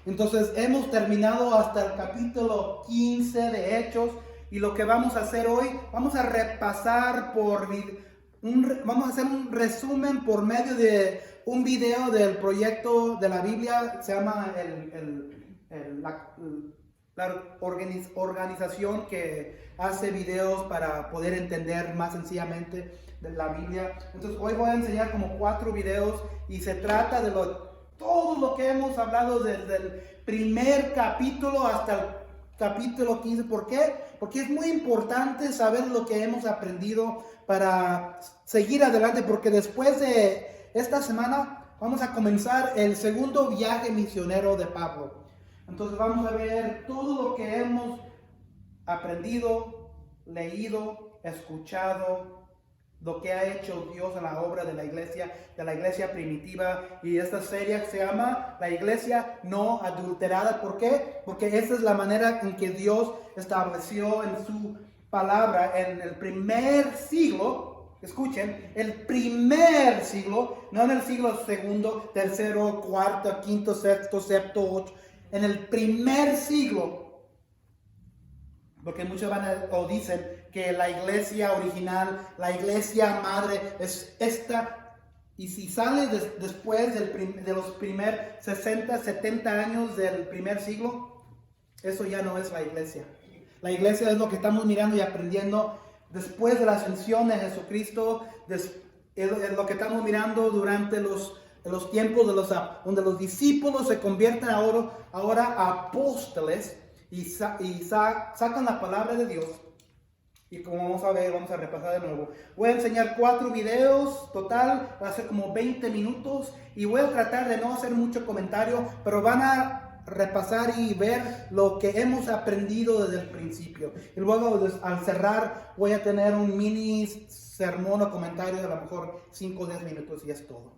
Entonces hemos terminado hasta el capítulo 15 de Hechos y lo que vamos a hacer hoy, vamos a repasar vamos a hacer un resumen por medio de un video del proyecto de la Biblia. Se llama la organización que hace videos para poder entender más sencillamente de la Biblia. Entonces hoy voy a enseñar como 4 videos y se trata de todo lo que hemos hablado desde el primer capítulo hasta el capítulo 15. ¿Por qué? Porque es muy importante saber lo que hemos aprendido para seguir adelante, porque después de esta semana vamos a comenzar el segundo viaje misionero de Pablo. Entonces vamos a ver todo lo que hemos aprendido, leído, escuchado, lo que ha hecho Dios en la obra de la iglesia primitiva. Y esta serie se llama La Iglesia No Adulterada. ¿Por qué? Porque esa es la manera en que Dios estableció en su palabra en el primer siglo. Escuchen, el primer siglo, no en el siglo segundo, tercero, cuarto, quinto, sexto, séptimo, ocho. En el primer siglo, porque muchos dicen que la iglesia original, la iglesia madre es esta, y si sale después de los primeros 60, 70 años del primer siglo, eso ya no es la iglesia. La iglesia es lo que estamos mirando y aprendiendo después de la ascensión de Jesucristo, es lo que estamos mirando durante los tiempos donde los discípulos se convierten ahora a apóstoles y sacan la palabra de Dios. Y como vamos a ver, vamos a repasar de nuevo. Voy a enseñar 4 videos total, va a ser como 20 minutos y voy a tratar de no hacer mucho comentario, pero van a repasar y ver lo que hemos aprendido desde el principio. Y luego al cerrar voy a tener un mini sermón o comentario de a lo mejor 5 o 10 minutos y es todo.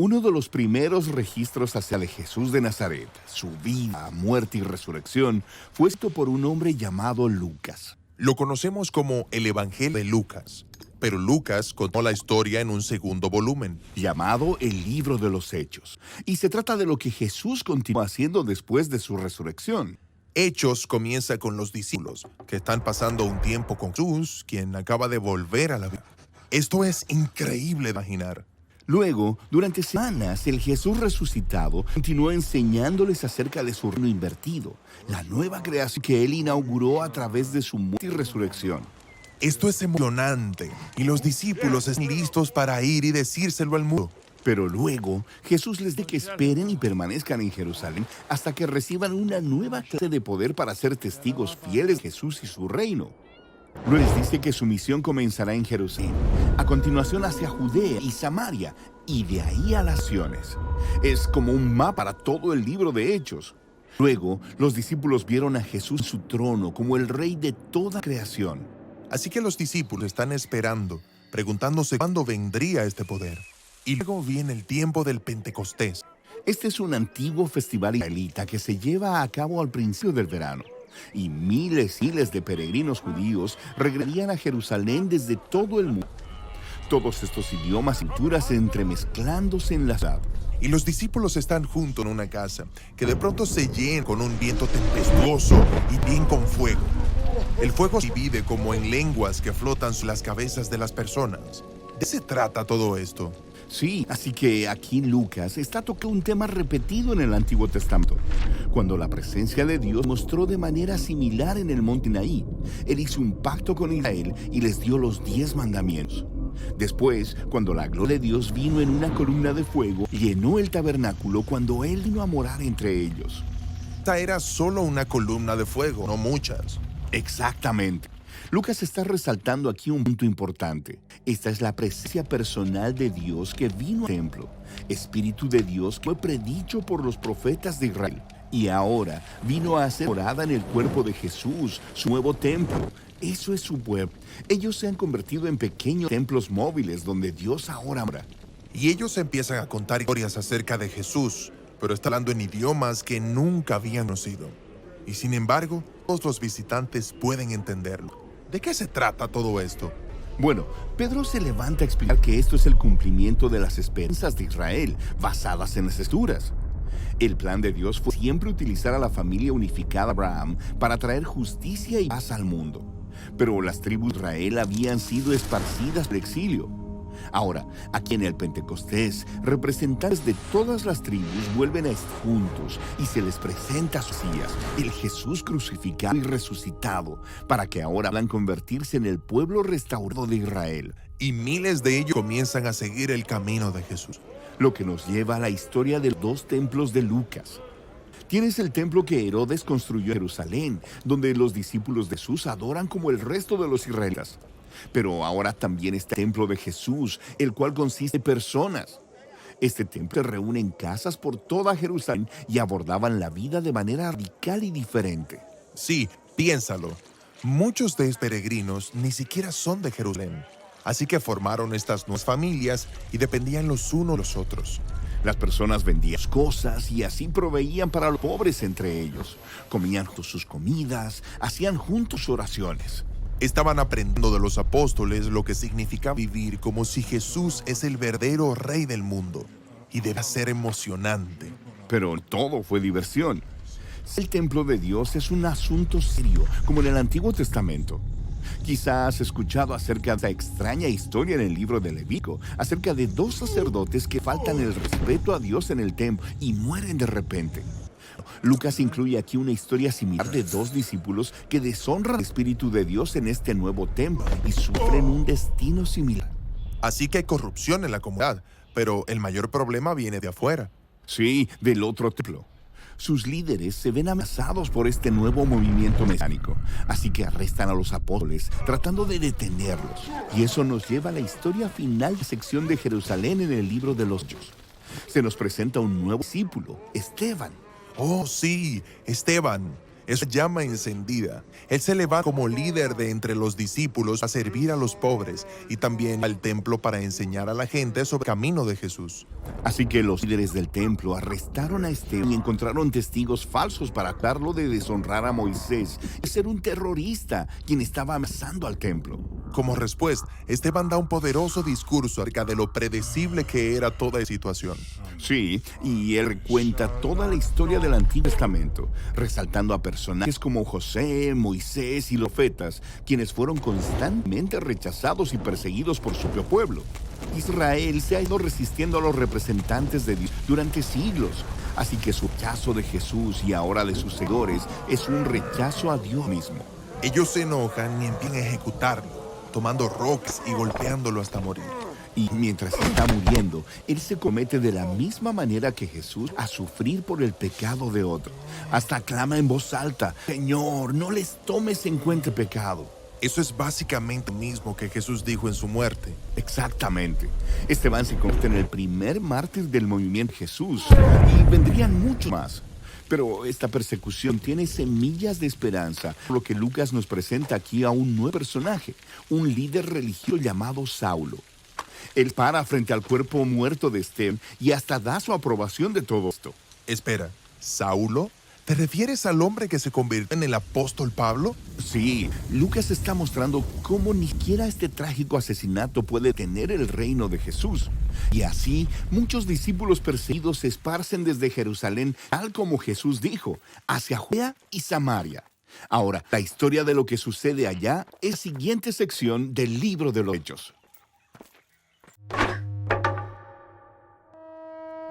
Uno de los primeros registros acerca de Jesús de Nazaret, su vida, muerte y resurrección, fue escrito por un hombre llamado Lucas. Lo conocemos como el Evangelio de Lucas, pero Lucas contó la historia en un segundo volumen, llamado el Libro de los Hechos, y se trata de lo que Jesús continuó haciendo después de su resurrección. Hechos comienza con los discípulos, que están pasando un tiempo con Jesús, quien acaba de volver a la vida. Esto es increíble de imaginar. Luego, durante semanas, el Jesús resucitado continuó enseñándoles acerca de su reino invertido, la nueva creación que él inauguró a través de su muerte y resurrección. Esto es emocionante, y los discípulos están listos para ir y decírselo al mundo. Pero luego, Jesús les dice que esperen y permanezcan en Jerusalén hasta que reciban una nueva clase de poder para ser testigos fieles de Jesús y su reino. Luego les dice que su misión comenzará en Jerusalén, a continuación hacia Judea y Samaria, y de ahí a las naciones. Es como un mapa para todo el libro de Hechos. Luego, los discípulos vieron a Jesús en su trono como el rey de toda creación. Así que los discípulos están esperando, preguntándose cuándo vendría este poder. Y luego viene el tiempo del Pentecostés. Este es un antiguo festival israelita que se lleva a cabo al principio del verano. Y miles y miles de peregrinos judíos regresarían a Jerusalén desde todo el mundo. Todos estos idiomas y culturas se entremezclándose en la ciudad. Y los discípulos están juntos en una casa, que de pronto se llena con un viento tempestuoso y bien con fuego. El fuego se divide como en lenguas que flotan sobre las cabezas de las personas. ¿De qué se trata todo esto? Sí, así que aquí Lucas está tocando un tema repetido en el Antiguo Testamento. Cuando la presencia de Dios mostró de manera similar en el monte Sinaí, Él hizo un pacto con Israel y les dio los 10 mandamientos. Después, cuando la gloria de Dios vino en una columna de fuego, llenó el tabernáculo cuando Él vino a morar entre ellos. Esta era solo una columna de fuego, no muchas. Exactamente. Lucas está resaltando aquí un punto importante. Esta es la presencia personal de Dios que vino al templo, Espíritu de Dios que fue predicho por los profetas de Israel. Y ahora vino a hacer morada en el cuerpo de Jesús, su nuevo templo. Eso es su pueblo. Ellos se han convertido en pequeños templos móviles donde Dios ahora mora. Y ellos empiezan a contar historias acerca de Jesús, pero está hablando en idiomas que nunca habían conocido. Y sin embargo, todos los visitantes pueden entenderlo. ¿De qué se trata todo esto? Bueno, Pedro se levanta a explicar que esto es el cumplimiento de las esperanzas de Israel, basadas en las Escrituras. El plan de Dios fue siempre utilizar a la familia unificada de Abraham para traer justicia y paz al mundo. Pero las tribus de Israel habían sido esparcidas por el exilio. Ahora, aquí en el Pentecostés, representantes de todas las tribus vuelven a estar juntos y se les presenta a sus Mesías, el Jesús crucificado y resucitado, para que ahora puedan convertirse en el pueblo restaurado de Israel. Y miles de ellos comienzan a seguir el camino de Jesús. Lo que nos lleva a la historia de los dos templos de Lucas. Tienes el templo que Herodes construyó en Jerusalén, donde los discípulos de Jesús adoran como el resto de los israelitas. Pero ahora también está el templo de Jesús, el cual consiste en personas. Este templo se reúne en casas por toda Jerusalén y abordaban la vida de manera radical y diferente. Sí, piénsalo. Muchos de estos peregrinos ni siquiera son de Jerusalén. Así que formaron estas nuevas familias y dependían los unos de los otros. Las personas vendían cosas y así proveían para los pobres entre ellos. Comían juntos sus comidas, hacían juntos oraciones. Estaban aprendiendo de los apóstoles lo que significa vivir como si Jesús es el verdadero rey del mundo. Y debe ser emocionante. Pero todo fue diversión. El templo de Dios es un asunto serio, como en el Antiguo Testamento. Quizás has escuchado acerca de esta extraña historia en el libro de Levítico, acerca de dos sacerdotes que faltan el respeto a Dios en el templo y mueren de repente. Lucas incluye aquí una historia similar de dos discípulos que deshonran al Espíritu de Dios en este nuevo templo y sufren un destino similar. Así que hay corrupción en la comunidad, pero el mayor problema viene de afuera. Sí, del otro templo. Sus líderes se ven amenazados por este nuevo movimiento mesiánico, así que arrestan a los apóstoles tratando de detenerlos. Y eso nos lleva a la historia final de la sección de Jerusalén en el libro de los Hechos. Se nos presenta un nuevo discípulo, Esteban. Oh, sí, Esteban. Es una llama encendida. Él se levanta como líder de entre los discípulos a servir a los pobres y también al templo para enseñar a la gente sobre el camino de Jesús. Así que los líderes del templo arrestaron a Esteban y encontraron testigos falsos para acusarlo de deshonrar a Moisés y ser un terrorista quien estaba amenazando al templo. Como respuesta, Esteban da un poderoso discurso acerca de lo predecible que era toda la situación. Sí, y él cuenta toda la historia del Antiguo Testamento, resaltando a personajes como José, Moisés y los profetas, quienes fueron constantemente rechazados y perseguidos por su propio pueblo. Israel se ha ido resistiendo a los representantes de Dios durante siglos, así que su rechazo de Jesús y ahora de sus seguidores es un rechazo a Dios mismo. Ellos se enojan y empiezan a ejecutarlo, tomando rocas y golpeándolo hasta morir. Y mientras está muriendo, él se comete de la misma manera que Jesús a sufrir por el pecado de otro. Hasta clama en voz alta: Señor, no les tomes en cuenta el pecado. Eso es básicamente lo mismo que Jesús dijo en su muerte. Exactamente. Esteban se convierte en el primer mártir del movimiento Jesús y vendrían muchos más. Pero esta persecución tiene semillas de esperanza, por lo que Lucas nos presenta aquí a un nuevo personaje, un líder religioso llamado Saulo. Él para frente al cuerpo muerto de Esteban y hasta da su aprobación de todo esto. Espera, ¿Saulo? ¿Te refieres al hombre que se convirtió en el apóstol Pablo? Sí, Lucas está mostrando cómo ni siquiera este trágico asesinato puede tener el reino de Jesús. Y así, muchos discípulos perseguidos se esparcen desde Jerusalén, tal como Jesús dijo, hacia Judea y Samaria. Ahora, la historia de lo que sucede allá es la siguiente sección del libro de los Hechos.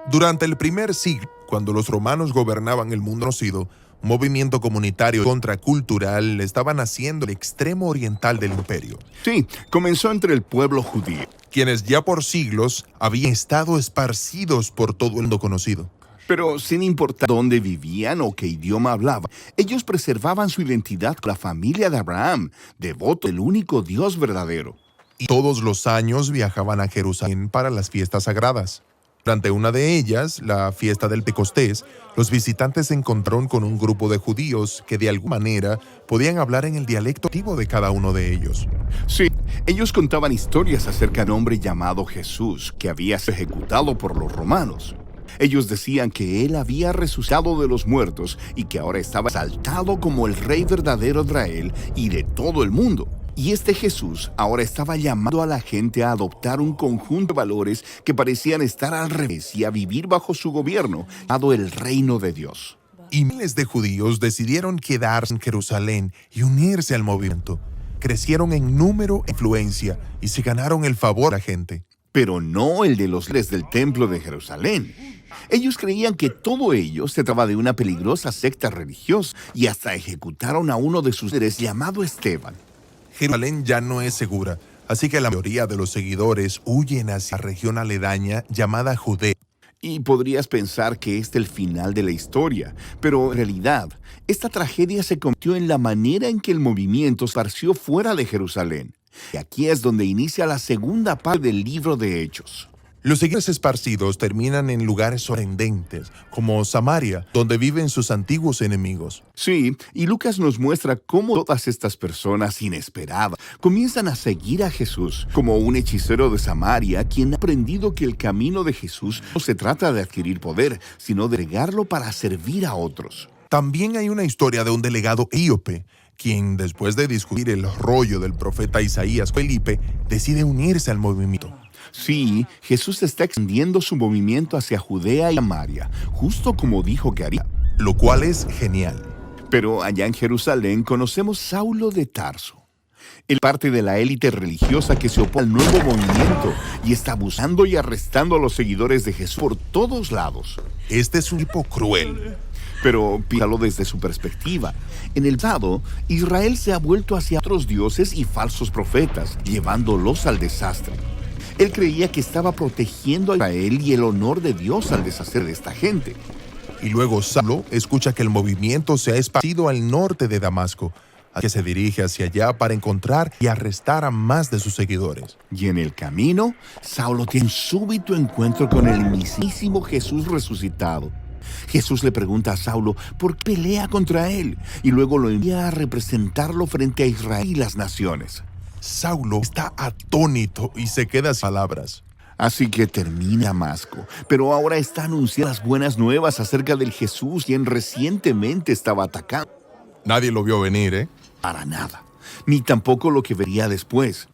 Durante el primer siglo, cuando los romanos gobernaban el mundo conocido, un movimiento comunitario contracultural estaba naciendo en el extremo oriental del imperio. Sí, comenzó entre el pueblo judío, quienes ya por siglos habían estado esparcidos por todo el mundo conocido. pero sin importar dónde vivían o qué idioma hablaban, ellos preservaban su identidad con la familia de Abraham, devoto del único Dios verdadero. Y todos los años viajaban a Jerusalén para las fiestas sagradas. Durante una de ellas, la fiesta del Pentecostés, los visitantes se encontraron con un grupo de judíos que de alguna manera podían hablar en el dialecto nativo de cada uno de ellos. Sí, ellos contaban historias acerca de un hombre llamado Jesús que había sido ejecutado por los romanos. Ellos decían que él había resucitado de los muertos y que ahora estaba exaltado como el rey verdadero de Israel y de todo el mundo. Y este Jesús ahora estaba llamando a la gente a adoptar un conjunto de valores que parecían estar al revés y a vivir bajo su gobierno, llamado el reino de Dios. Y miles de judíos decidieron quedarse en Jerusalén y unirse al movimiento. Crecieron en número e influencia y se ganaron el favor de la gente. Pero no el de los líderes del templo de Jerusalén. Ellos creían que todo ello se trataba de una peligrosa secta religiosa y hasta ejecutaron a uno de sus líderes llamado Esteban. Jerusalén ya no es segura, así que la mayoría de los seguidores huyen hacia la región aledaña llamada Judea. Y podrías pensar que este es el final de la historia, pero en realidad, esta tragedia se convirtió en la manera en que el movimiento se esparció fuera de Jerusalén. Y aquí es donde inicia la segunda parte del libro de Hechos. Los seguidores esparcidos terminan en lugares sorprendentes, como Samaria, donde viven sus antiguos enemigos. Sí, y Lucas nos muestra cómo todas estas personas inesperadas comienzan a seguir a Jesús, como un hechicero de Samaria, quien ha aprendido que el camino de Jesús no se trata de adquirir poder, sino de entregarlo para servir a otros. También hay una historia de un delegado etíope, quien, después de discutir el rollo del profeta Isaías, Felipe, decide unirse al movimiento. Sí, Jesús está extendiendo su movimiento hacia Judea y Samaria, justo como dijo que haría. Lo cual es genial. Pero allá en Jerusalén conocemos Saulo de Tarso. Él parte de la élite religiosa que se opone al nuevo movimiento y está abusando y arrestando a los seguidores de Jesús por todos lados. Este es un tipo cruel. Pero piénsalo desde su perspectiva. En el pasado, Israel se ha vuelto hacia otros dioses y falsos profetas, llevándolos al desastre. Él creía que estaba protegiendo a Israel y el honor de Dios al deshacer de esta gente. Y luego Saulo escucha que el movimiento se ha esparcido al norte de Damasco, así que se dirige hacia allá para encontrar y arrestar a más de sus seguidores. Y en el camino, Saulo tiene un súbito encuentro con el mismísimo Jesús resucitado. Jesús le pregunta a Saulo por qué pelea contra él y luego lo envía a representarlo frente a Israel y las naciones. Saulo está atónito y se queda sin palabras. Así que termina Damasco, pero ahora está anunciando las buenas nuevas acerca del Jesús quien recientemente estaba atacado. Nadie lo vio venir, ¿eh? Para nada, ni tampoco lo que vería después.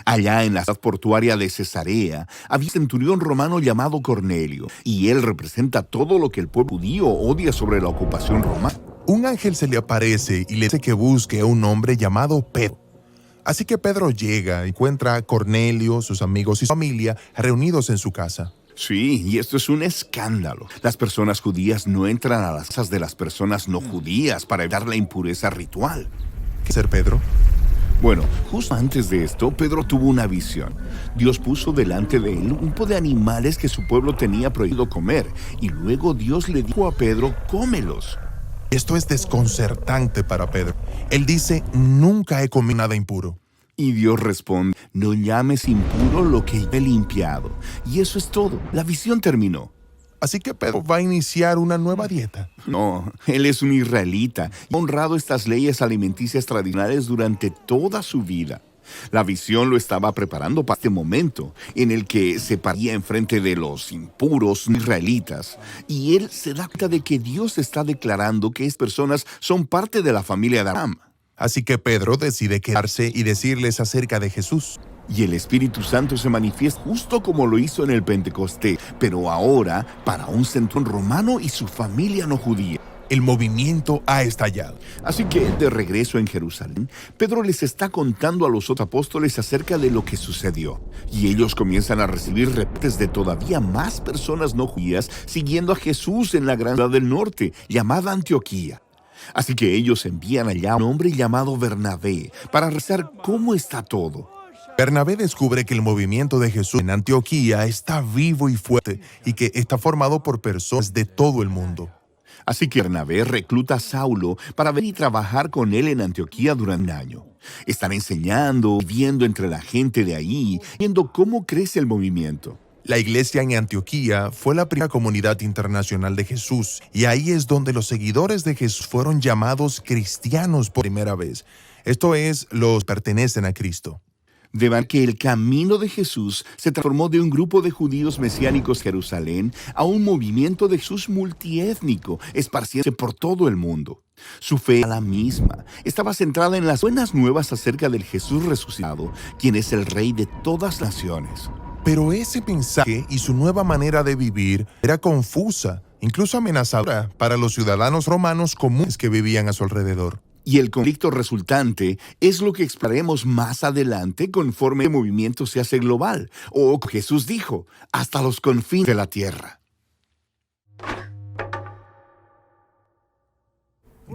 Allá en la ciudad portuaria de Cesarea había un centurión romano llamado Cornelio, y él representa todo lo que el pueblo judío odia sobre la ocupación romana. Un ángel se le aparece y le dice que busque a un hombre llamado Pedro. Así que Pedro llega y encuentra a Cornelio, sus amigos y su familia reunidos en su casa. Sí, y esto es un escándalo. Las personas judías no entran a las casas de las personas no judías para evitar la impureza ritual. ¿Qué hacer Pedro? Bueno, justo antes de esto, Pedro tuvo una visión. Dios puso delante de él un grupo de animales que su pueblo tenía prohibido comer, y luego Dios le dijo a Pedro, cómelos. Esto es desconcertante para Pedro. Él dice, nunca he comido nada impuro. Y Dios responde, no llames impuro lo que he limpiado. Y eso es todo. La visión terminó. Así que Pedro va a iniciar una nueva dieta. No, él es un israelita y ha honrado estas leyes alimenticias tradicionales durante toda su vida. La visión lo estaba preparando para este momento en el que se paría enfrente de los impuros israelitas. Y él se da cuenta de que Dios está declarando que estas personas son parte de la familia de Abraham. Así que Pedro decide quedarse y decirles acerca de Jesús. Y el Espíritu Santo se manifiesta justo como lo hizo en el Pentecostés, pero ahora para un centurión romano y su familia no judía. El movimiento ha estallado. Así que, de regreso en Jerusalén, Pedro les está contando a los otros apóstoles acerca de lo que sucedió. Y ellos comienzan a recibir reportes de todavía más personas no judías siguiendo a Jesús en la gran ciudad del norte, llamada Antioquía. Así que ellos envían allá a un hombre llamado Bernabé para revisar cómo está todo. Bernabé descubre que el movimiento de Jesús en Antioquía está vivo y fuerte y que está formado por personas de todo el mundo. Así que Bernabé recluta a Saulo para venir y trabajar con él en Antioquía durante un año. Están enseñando, viviendo entre la gente de ahí, viendo cómo crece el movimiento. La iglesia en Antioquía fue la primera comunidad internacional de Jesús, y ahí es donde los seguidores de Jesús fueron llamados cristianos por primera vez. Esto es, los pertenecen a Cristo. De manera que el camino de Jesús se transformó de un grupo de judíos mesiánicos en Jerusalén a un movimiento de Jesús multiétnico, esparciéndose por todo el mundo. Su fe era la misma, estaba centrada en las buenas nuevas acerca del Jesús resucitado, quien es el Rey de todas las naciones. Pero ese mensaje y su nueva manera de vivir era confusa, incluso amenazadora para los ciudadanos romanos comunes que vivían a su alrededor. Y el conflicto resultante es lo que exploraremos más adelante conforme el movimiento se hace global, o Jesús dijo, hasta los confines de la tierra.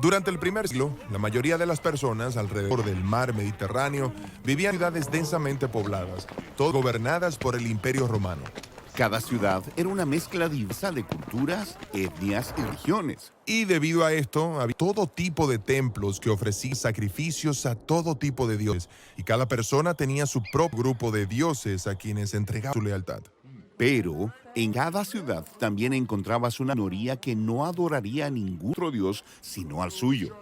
Durante el primer siglo, la mayoría de las personas alrededor del mar Mediterráneo vivían en ciudades densamente pobladas, todas gobernadas por el Imperio Romano. Cada ciudad era una mezcla diversa de culturas, etnias y religiones. Y debido a esto, había todo tipo de templos que ofrecían sacrificios a todo tipo de dioses, y cada persona tenía su propio grupo de dioses a quienes entregaba su lealtad. Pero en cada ciudad también encontrabas una minoría que no adoraría a ningún otro dios sino al suyo.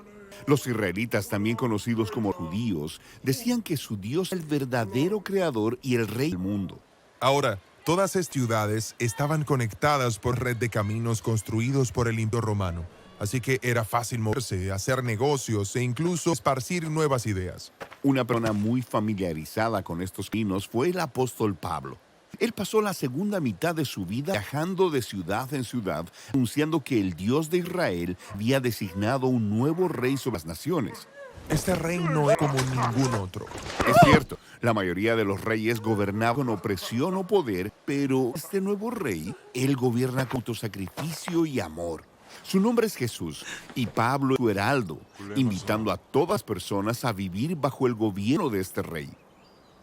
Los israelitas, también conocidos como judíos, decían que su Dios era el verdadero creador y el rey del mundo. Ahora, todas estas ciudades estaban conectadas por red de caminos construidos por el Imperio Romano, así que era fácil moverse, hacer negocios e incluso esparcir nuevas ideas. Una persona muy familiarizada con estos caminos fue el apóstol Pablo. Él pasó la segunda mitad de su vida viajando de ciudad en ciudad, anunciando que el Dios de Israel había designado un nuevo rey sobre las naciones. Este rey no es como ningún otro. Es cierto, la mayoría de los reyes gobernaban con opresión o poder, pero este nuevo rey, él gobierna con autosacrificio y amor. Su nombre es Jesús, y Pablo es su heraldo, invitando a todas personas a vivir bajo el gobierno de este rey.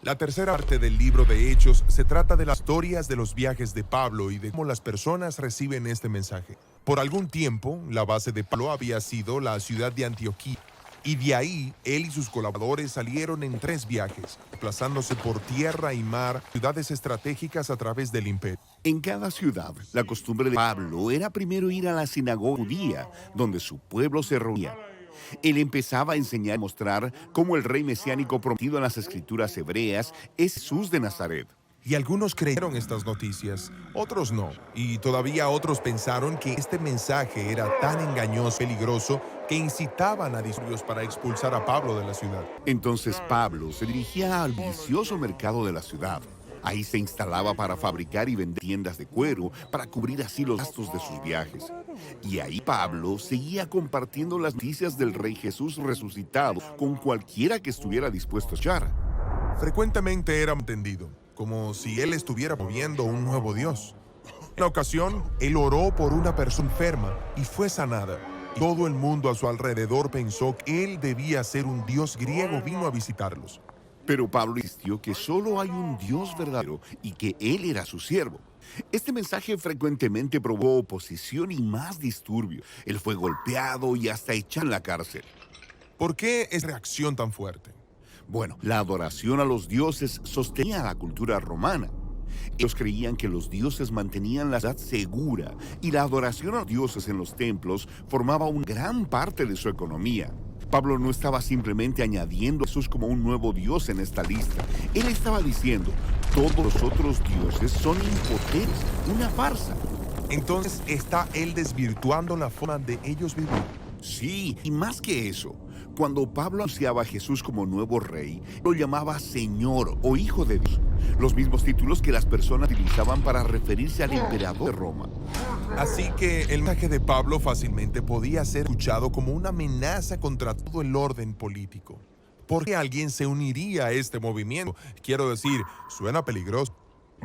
La tercera parte del libro de Hechos se trata de las historias de los viajes de Pablo y de cómo las personas reciben este mensaje. Por algún tiempo, la base de Pablo había sido la ciudad de Antioquía, y de ahí él y sus colaboradores salieron en 3 viajes, desplazándose por tierra y mar, ciudades estratégicas a través del imperio. En cada ciudad, la costumbre de Pablo era primero ir a la sinagoga judía, donde su pueblo se reunía. Él empezaba a enseñar y mostrar cómo el rey mesiánico prometido en las escrituras hebreas es Jesús de Nazaret. Y algunos creyeron estas noticias, otros no. Y todavía otros pensaron que este mensaje era tan engañoso y peligroso que incitaban a disturbios para expulsar a Pablo de la ciudad. Entonces Pablo se dirigía al vicioso mercado de la ciudad. Ahí se instalaba para fabricar y vender tiendas de cuero para cubrir así los gastos de sus viajes. Y ahí Pablo seguía compartiendo las noticias del Rey Jesús resucitado con cualquiera que estuviera dispuesto a escuchar. Frecuentemente era entendido, como si él estuviera moviendo un nuevo Dios. En una ocasión, él oró por una persona enferma y fue sanada. Todo el mundo a su alrededor pensó que él debía ser un dios griego, vino a visitarlos. Pero Pablo insistió que solo hay un Dios verdadero y que él era su siervo. Este mensaje frecuentemente provocó oposición y más disturbio. Él fue golpeado y hasta echado en la cárcel. ¿Por qué esa reacción tan fuerte? Bueno, la adoración a los dioses sostenía la cultura romana. Ellos creían que los dioses mantenían la ciudad segura y la adoración a los dioses en los templos formaba una gran parte de su economía. Pablo no estaba simplemente añadiendo a Jesús como un nuevo Dios en esta lista. Él estaba diciendo, todos los otros dioses son impotentes, una farsa. Entonces, ¿está él desvirtuando la forma de ellos vivir? Sí, y más que eso, cuando Pablo anunciaba a Jesús como nuevo rey, lo llamaba Señor o Hijo de Dios, los mismos títulos que las personas utilizaban para referirse al emperador de Roma. Así que el mensaje de Pablo fácilmente podía ser escuchado como una amenaza contra todo el orden político. ¿Por qué alguien se uniría a este movimiento? Quiero decir, suena peligroso.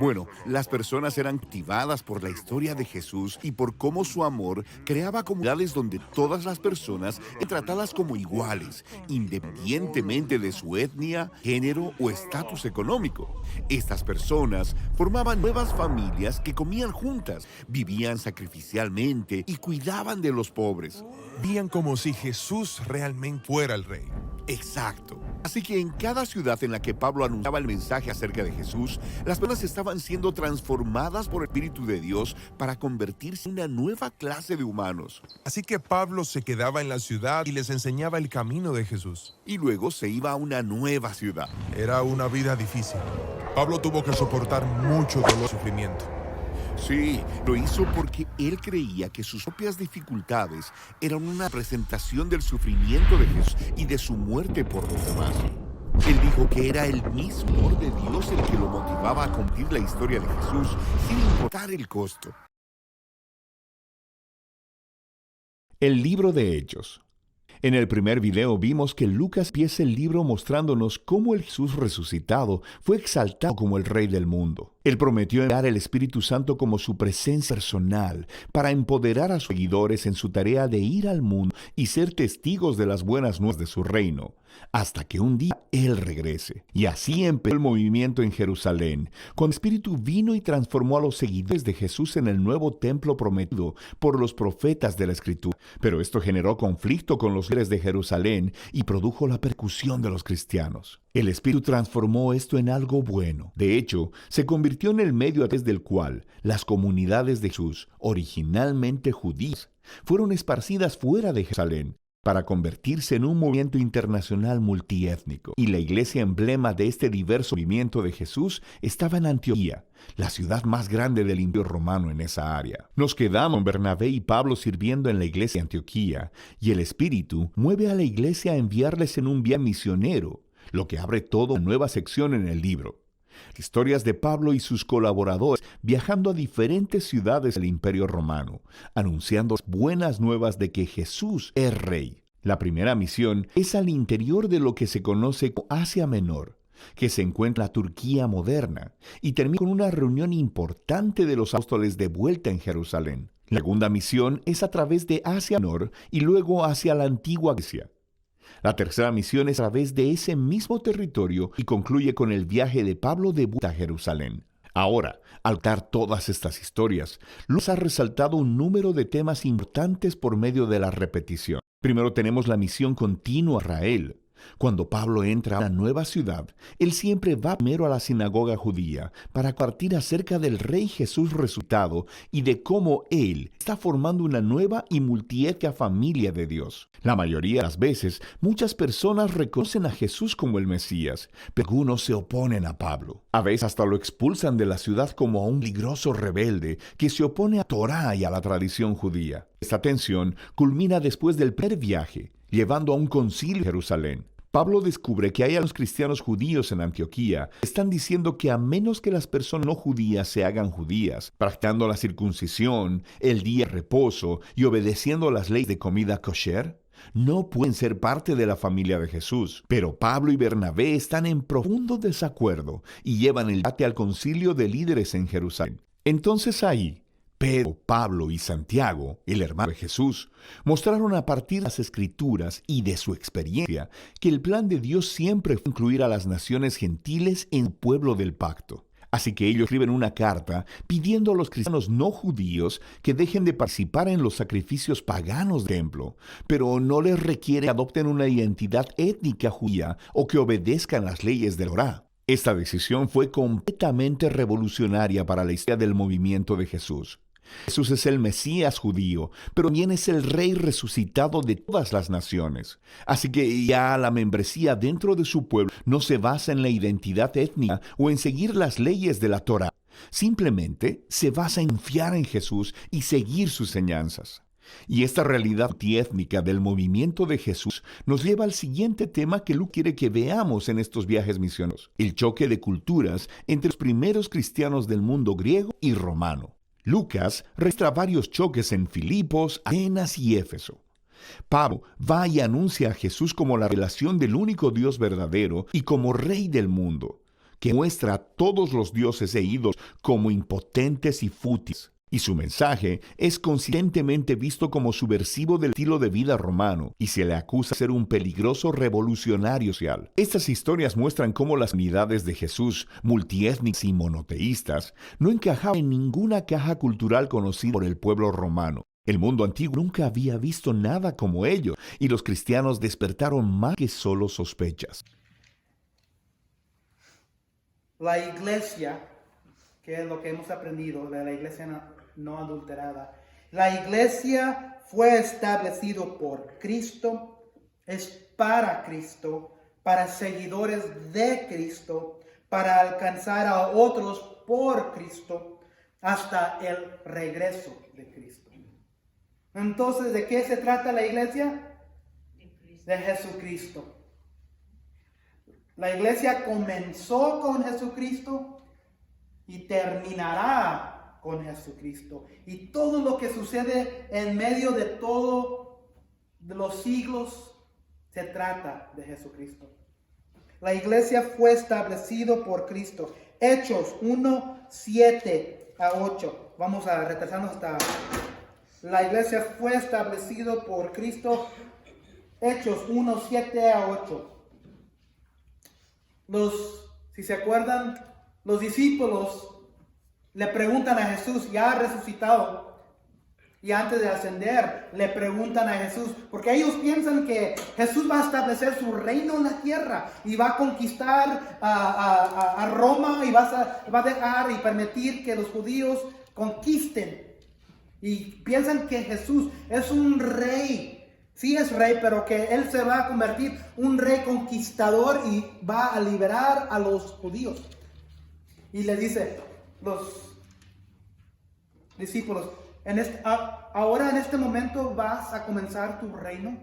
Bueno, las personas eran activadas por la historia de Jesús y por cómo su amor creaba comunidades donde todas las personas eran tratadas como iguales, independientemente de su etnia, género o estatus económico. Estas personas formaban nuevas familias que comían juntas, vivían sacrificialmente y cuidaban de los pobres. Vivían como si Jesús realmente fuera el rey. Exacto. Así que en cada ciudad en la que Pablo anunciaba el mensaje acerca de Jesús, las personas estaban estaban siendo transformadas por el Espíritu de Dios para convertirse en una nueva clase de humanos. Así que Pablo se quedaba en la ciudad y les enseñaba el camino de Jesús. Y luego se iba a una nueva ciudad. Era una vida difícil. Pablo tuvo que soportar mucho dolor y sufrimiento. Sí, lo hizo porque él creía que sus propias dificultades eran una presentación del sufrimiento de Jesús y de su muerte por los demás. Él dijo que era el mismo amor de Dios el que lo motivaba a cumplir la historia de Jesús sin importar el costo. El libro de Hechos. En el primer video vimos que Lucas empieza el libro mostrándonos cómo el Jesús resucitado fue exaltado como el Rey del mundo. Él prometió enviar el Espíritu Santo como su presencia personal para empoderar a sus seguidores en su tarea de ir al mundo y ser testigos de las buenas nuevas de su reino, hasta que un día Él regrese. Y así empezó el movimiento en Jerusalén, cuando el Espíritu vino y transformó a los seguidores de Jesús en el nuevo templo prometido por los profetas de la Escritura. Pero esto generó conflicto con los líderes de Jerusalén y produjo la persecución de los cristianos. El Espíritu transformó esto en algo bueno. De hecho, se convirtió en el medio a través del cual las comunidades de Jesús, originalmente judías, fueron esparcidas fuera de Jerusalén para convertirse en un movimiento internacional multiétnico. Y la iglesia emblema de este diverso movimiento de Jesús estaba en Antioquía, la ciudad más grande del Imperio Romano en esa área. Nos quedamos con Bernabé y Pablo sirviendo en la iglesia de Antioquía, y el Espíritu mueve a la iglesia a enviarles en un viaje misionero, lo que abre toda una nueva sección en el libro. Historias de Pablo y sus colaboradores viajando a diferentes ciudades del Imperio Romano, anunciando buenas nuevas de que Jesús es Rey. La primera misión es al interior de lo que se conoce como Asia Menor, que se encuentra en la Turquía moderna, y termina con una reunión importante de los apóstoles de vuelta en Jerusalén. La segunda misión es a través de Asia Menor y luego hacia la antigua Grecia. La tercera misión es a través de ese mismo territorio y concluye con el viaje de Pablo de vuelta a Jerusalén. Ahora, al contar todas estas historias, Lucas ha resaltado un número de temas importantes por medio de la repetición. Primero tenemos la misión continua a Israel. Cuando Pablo entra a una nueva ciudad, él siempre va primero a la sinagoga judía para compartir acerca del Rey Jesús resucitado y de cómo él está formando una nueva y multiétnica familia de Dios. La mayoría de las veces, muchas personas reconocen a Jesús como el Mesías, pero algunos se oponen a Pablo. A veces hasta lo expulsan de la ciudad como a un peligroso rebelde que se opone a Torá y a la tradición judía. Esta tensión culmina después del primer viaje, llevando a un concilio en Jerusalén. Pablo descubre que hay algunos cristianos judíos en Antioquía que están diciendo que a menos que las personas no judías se hagan judías, practicando la circuncisión, el día de reposo y obedeciendo las leyes de comida kosher, no pueden ser parte de la familia de Jesús. Pero Pablo y Bernabé están en profundo desacuerdo y llevan el debate al concilio de líderes en Jerusalén. Entonces ahí, Pedro, Pablo y Santiago, el hermano de Jesús, mostraron a partir de las Escrituras y de su experiencia que el plan de Dios siempre fue incluir a las naciones gentiles en el pueblo del pacto. Así que ellos escriben una carta pidiendo a los cristianos no judíos que dejen de participar en los sacrificios paganos del templo, pero no les requiere que adopten una identidad étnica judía o que obedezcan las leyes del Torá. Esta decisión fue completamente revolucionaria para la historia del movimiento de Jesús. Jesús es el Mesías judío, pero también es el Rey resucitado de todas las naciones. Así que ya la membresía dentro de su pueblo no se basa en la identidad étnica o en seguir las leyes de la Torá. Simplemente se basa en confiar en Jesús y seguir sus enseñanzas. Y esta realidad multiétnica del movimiento de Jesús nos lleva al siguiente tema que Lucas quiere que veamos en estos viajes misioneros: el choque de culturas entre los primeros cristianos del mundo griego y romano. Lucas registra varios choques en Filipos, Atenas y Éfeso. Pablo va y anuncia a Jesús como la revelación del único Dios verdadero y como Rey del mundo, que muestra a todos los dioses e ídolos como impotentes y fútiles. Y su mensaje es consistentemente visto como subversivo del estilo de vida romano y se le acusa de ser un peligroso revolucionario social. Estas historias muestran cómo las unidades de Jesús, multiétnicas y monoteístas, no encajaban en ninguna caja cultural conocida por el pueblo romano. El mundo antiguo nunca había visto nada como ello y los cristianos despertaron más que solo sospechas. La iglesia que es lo que hemos aprendido de la iglesia no adulterada. La iglesia fue establecido por Cristo, es para Cristo, para seguidores de Cristo, para alcanzar a otros por Cristo, hasta el regreso de Cristo. Entonces, ¿de qué se trata la iglesia? De Jesucristo. La iglesia comenzó con Jesucristo y terminará con Jesucristo. Y todo lo que sucede en medio de todos los siglos se trata de Jesucristo. La iglesia fue establecido por Cristo. Hechos 1, 7 a 8. Vamos a retrasarnos hasta... La iglesia fue establecido por Cristo. Hechos 1, 7 a 8. Si se acuerdan, los discípulos le preguntan a Jesús, ya resucitado, y antes de ascender, le preguntan a Jesús, porque ellos piensan que Jesús va a establecer su reino en la tierra y va a conquistar a Roma y va a dejar y permitir que los judíos conquisten. Y piensan que Jesús es un rey. Sí es rey, pero que Él se va a convertir un rey conquistador y va a liberar a los judíos. Y le dice los discípulos, ahora en este momento vas a comenzar tu reino,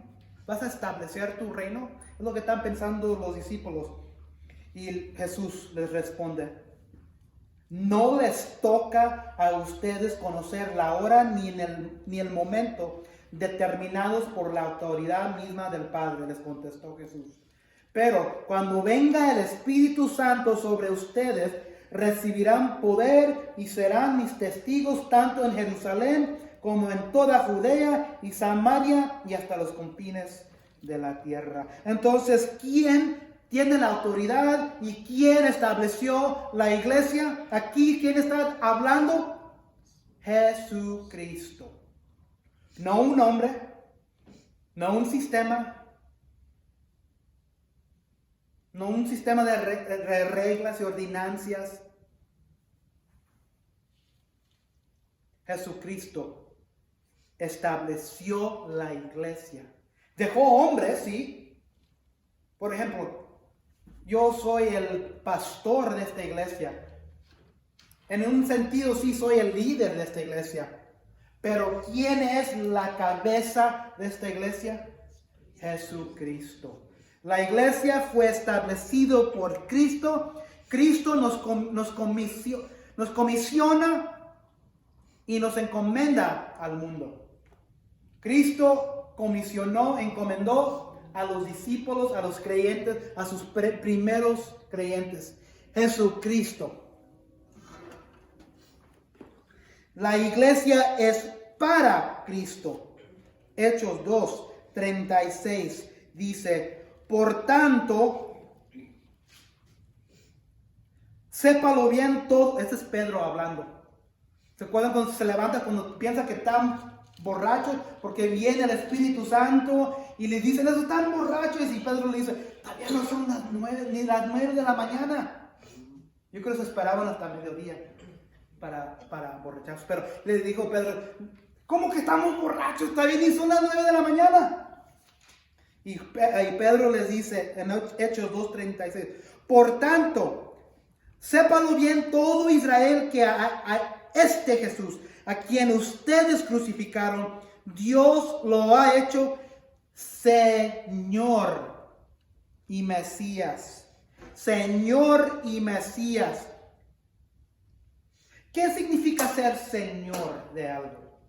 vas a establecer tu reino. Es lo que están pensando los discípulos. Y Jesús les responde, no les toca a ustedes conocer la hora ni el momento determinados por la autoridad misma del Padre, les contestó Jesús. Pero cuando venga el Espíritu Santo sobre ustedes, recibirán poder y serán mis testigos tanto en Jerusalén como en toda Judea y Samaria y hasta los confines de la tierra. Entonces, ¿quién tiene la autoridad y quién estableció la iglesia? Aquí, ¿quién está hablando? Jesucristo. No un hombre, no un sistema, no un sistema de reglas y ordenanzas. Jesucristo estableció la iglesia. Dejó hombres, sí. Por ejemplo, yo soy el pastor de esta iglesia. En un sentido, sí soy el líder de esta iglesia. Pero ¿quién es la cabeza de esta iglesia? Jesucristo. La iglesia fue establecida por Cristo. Cristo nos comisiona y nos encomenda al mundo. Cristo encomendó a los discípulos, a los creyentes, a sus primeros creyentes. Jesucristo. La iglesia es para Cristo. Hechos 2, 36 dice, por tanto, sépalo bien todo. Este es Pedro hablando. ¿Se acuerdan cuando se levanta, cuando piensa que están borrachos? Porque viene el Espíritu Santo y le dicen, esos están borrachos. Y Pedro le dice, todavía no son las 9, ni las 9 de la mañana. Yo creo que se esperaban hasta mediodía para borracharse. Pero le dijo Pedro, ¿cómo que estamos borrachos? Está bien, y son las 9 de la mañana. Y Pedro les dice en Hechos 2:36, por tanto, sépalo bien todo Israel que a este Jesús, a quien ustedes crucificaron, Dios lo ha hecho Señor y Mesías. Señor y Mesías. ¿Qué significa ser Señor de algo?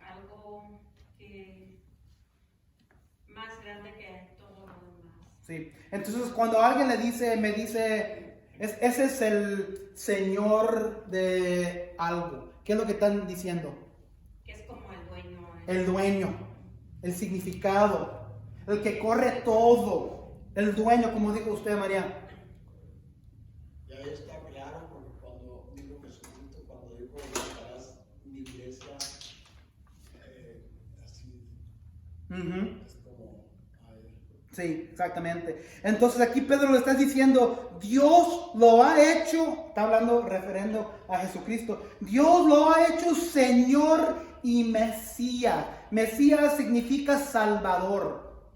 Algo más grande que todo lo demás. Sí. Entonces, cuando alguien me dice, ese es el Señor de algo. ¿Qué es lo que están diciendo? Que es como el dueño. El dueño, el significado, el que corre todo, el dueño, como dijo usted, María. Ya está claro, porque cuando dijo Jesucristo, cuando dijo, estarás mi iglesia, así, es como a él. Sí, exactamente. Entonces aquí Pedro le está diciendo, Dios lo ha hecho, está hablando, refiriendo a Jesucristo, Dios lo ha hecho Señor y Mesías. Mesías significa Salvador.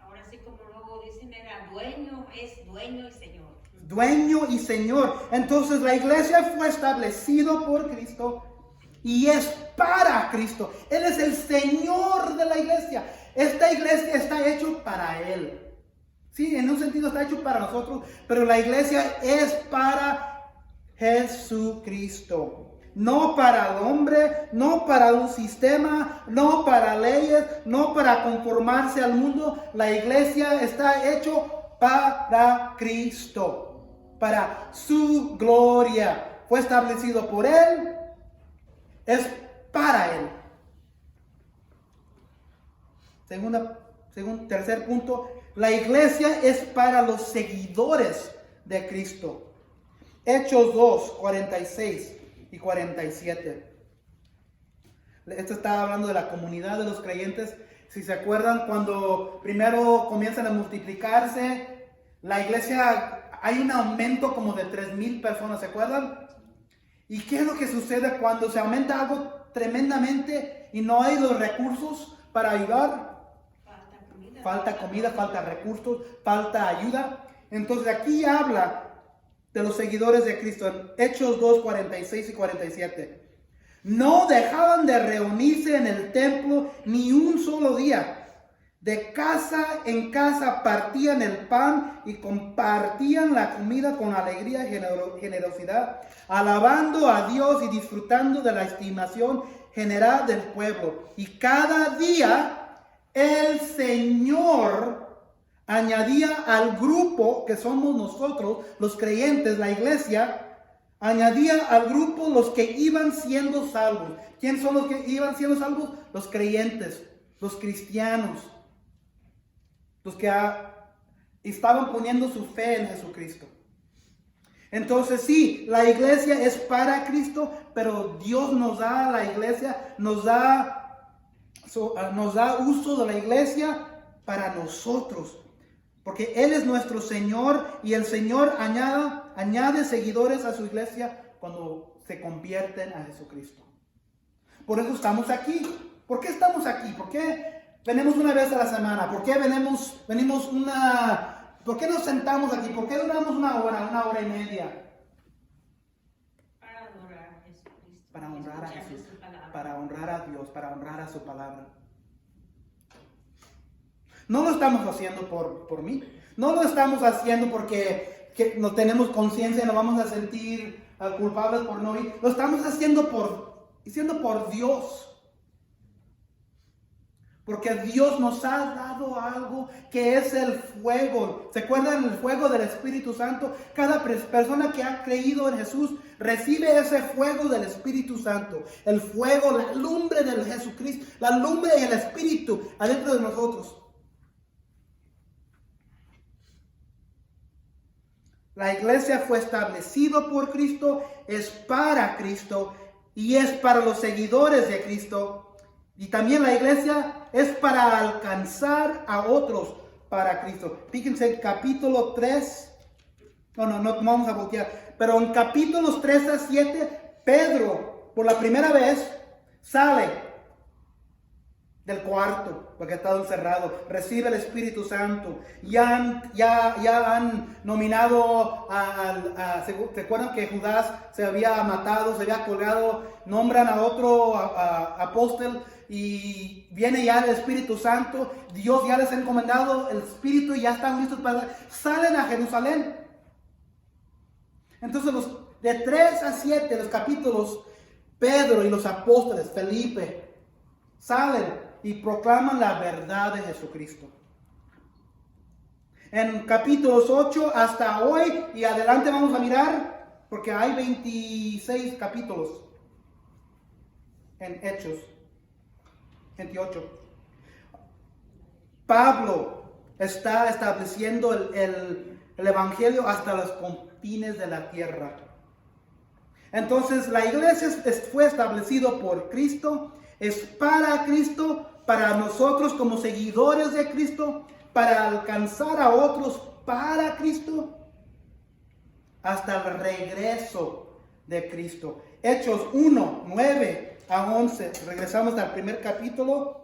Ahora sí, como luego dicen, era dueño, es dueño y Señor. Dueño y Señor. Entonces la iglesia fue establecido por Cristo y es para Cristo. Él es el Señor de la iglesia. Esta iglesia está hecho para Él. Sí, en un sentido está hecho para nosotros, pero la iglesia es para Jesucristo. No para el hombre, no para un sistema, no para leyes, no para conformarse al mundo. La iglesia está hecho para Cristo, para su gloria. Fue establecido por Él, es para Él. Tercer punto, la iglesia es para los seguidores de Cristo. Hechos 2, 46 y 47. Esto está hablando de la comunidad de los creyentes. Si se acuerdan, cuando primero comienzan a multiplicarse, la iglesia, hay un aumento como de 3,000 personas, ¿se acuerdan? ¿Y qué es lo que sucede cuando se aumenta algo tremendamente y no hay los recursos para ayudar? Falta comida, falta recursos, falta ayuda. Entonces aquí habla de los seguidores de Cristo en Hechos 2, 46 y 47. No dejaban de reunirse en el templo ni un solo día. De casa en casa partían el pan y compartían la comida con alegría y generosidad, alabando a Dios y disfrutando de la estimación general del pueblo. Y cada día el Señor añadía al grupo que somos nosotros, los creyentes, la iglesia, añadía al grupo los que iban siendo salvos. ¿Quiénes son los que iban siendo salvos? Los creyentes, los cristianos, los que estaban poniendo su fe en Jesucristo. Entonces sí, la iglesia es para Cristo, pero Dios nos da la iglesia, nos da uso de la iglesia para nosotros, porque Él es nuestro Señor y el Señor añade seguidores a su iglesia cuando se convierten a Jesucristo. Por eso estamos aquí. ¿Por qué estamos aquí? ¿Por qué venimos una vez a la semana? ¿Por qué ¿por qué nos sentamos aquí? ¿Por qué duramos una hora y media? Para adorar a Jesucristo. Para honrar a Escuchar Jesús, su palabra. para honrar a Dios, para honrar a su palabra. No lo estamos haciendo por mí. No lo estamos haciendo porque no tenemos conciencia y nos vamos a sentir culpables por no ir. Lo estamos haciendo por Dios. Porque Dios nos ha dado algo que es el fuego. ¿Se acuerdan del fuego del Espíritu Santo? Cada persona que ha creído en Jesús recibe ese fuego del Espíritu Santo. El fuego, la lumbre del Jesucristo, la lumbre del Espíritu adentro de nosotros. La iglesia fue establecida por Cristo, es para Cristo y es para los seguidores de Cristo. Y también la iglesia es para alcanzar a otros para Cristo. Fíjense en capítulo 3. No vamos a voltear. Pero en capítulos 3 a 7, Pedro, por la primera vez, sale del cuarto, porque ha estado encerrado, recibe el Espíritu Santo. Ya han nominado ¿se acuerdan que Judas se había matado, se había colgado? Nombran a otro apóstol y viene ya el Espíritu Santo. Dios ya les ha encomendado el Espíritu y ya están listos salen a Jerusalén. Entonces de 3 a 7 los capítulos, Pedro y los apóstoles, Felipe, salen y proclaman la verdad de Jesucristo. En capítulos 8 hasta hoy y adelante vamos a mirar, porque hay 26 capítulos en Hechos, 28. Pablo está estableciendo el evangelio hasta los confines de la tierra. Entonces la iglesia fue establecida por Cristo, es para Cristo, para nosotros como seguidores de Cristo, para alcanzar a otros para Cristo hasta el regreso de Cristo. Hechos 1, 9 a 11. Regresamos al primer capítulo.